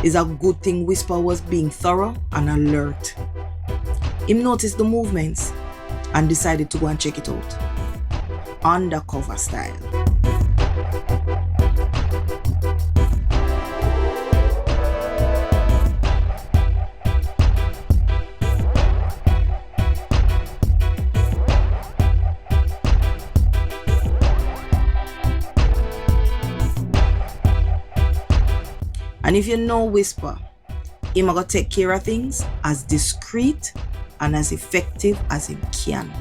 It's a good thing Whisper was being thorough and alert. Him noticed the movements and decided to go and check it out. Undercover style. And if you know Whisper, him gonna take care of things as discreet and as effective as he can.